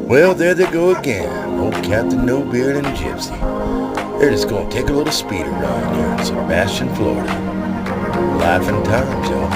Well, there they go again, old Captain No Beard and Gypsy. They're just gonna take a little speed around here in Sebastian, Florida. Life and times, y'all.